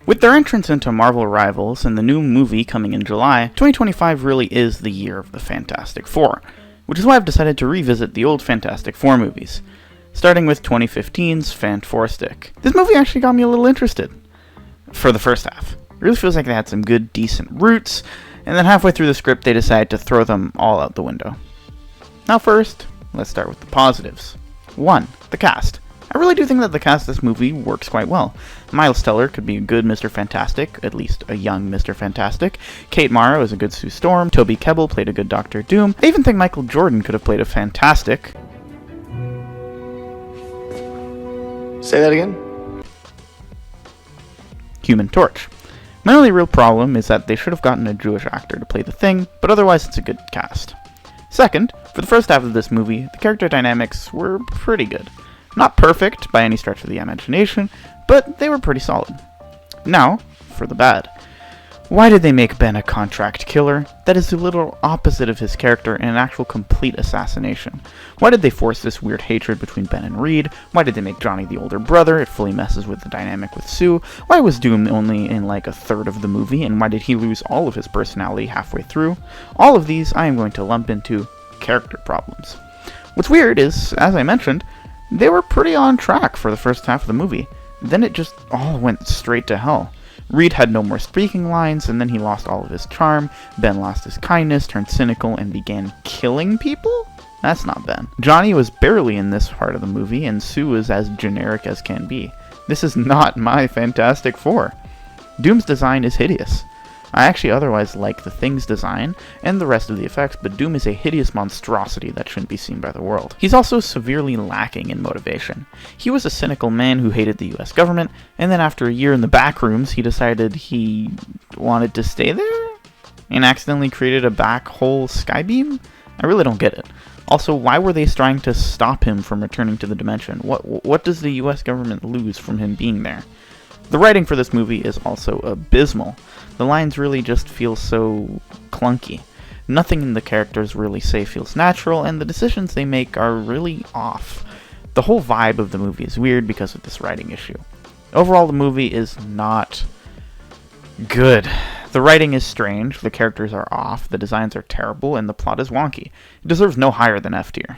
With their entrance into Marvel Rivals and the new movie coming in July, 2025 really is the year of the Fantastic Four, which is why I've decided to revisit the old Fantastic Four movies, starting with 2015's Fant4stic. This movie actually got me a little interested, for the first half. It really feels like they had some good, decent roots, and then halfway through the script they decided to throw them all out the window. Now first, let's start with the positives. 1. The cast. I really do think that the cast of this movie works quite well. Miles Teller could be a good Mr. Fantastic, at least a young Mr. Fantastic. Kate Mara is a good Sue Storm. Toby Kebbell played a good Doctor Doom. I even think Michael Jordan could have played a Fantastic. Say that again? Human Torch. My only real problem is that they should have gotten a Jewish actor to play the Thing, but otherwise it's a good cast. Second, for the first half of this movie, the character dynamics were pretty good. Not perfect by any stretch of the imagination, but they were pretty solid. Now, for the bad. Why did they make Ben a contract killer? That is the literal opposite of his character and an actual complete assassination. Why did they force this weird hatred between Ben and Reed? Why did they make Johnny the older brother? It fully messes with the dynamic with Sue. Why was Doom only in like a third of the movie, and why did he lose all of his personality halfway through? All of these I am going to lump into character problems. What's weird is, as I mentioned, they were pretty on track for the first half of the movie. Then it just all went straight to hell. Reed had no more speaking lines, and then he lost all of his charm. Ben lost his kindness, turned cynical, and began killing people? That's not Ben. Johnny was barely in this part of the movie, and Sue is as generic as can be. This is not my Fantastic Four. Doom's design is hideous. I actually otherwise like the Thing's design and the rest of the effects, but Doom is a hideous monstrosity that shouldn't be seen by the world. He's also severely lacking in motivation. He was a cynical man who hated the US government, and then after a year in the back rooms, he decided he wanted to stay there? And accidentally created a black hole skybeam? I really don't get it. Also, why were they trying to stop him from returning to the dimension? What does the US government lose from him being there? The writing for this movie is also abysmal. The lines really just feel so clunky. Nothing in the characters really say feels natural, and the decisions they make are really off. The whole vibe of the movie is weird because of this writing issue. Overall, the movie is not good. The writing is strange, the characters are off, the designs are terrible, and the plot is wonky. It deserves no higher than F tier.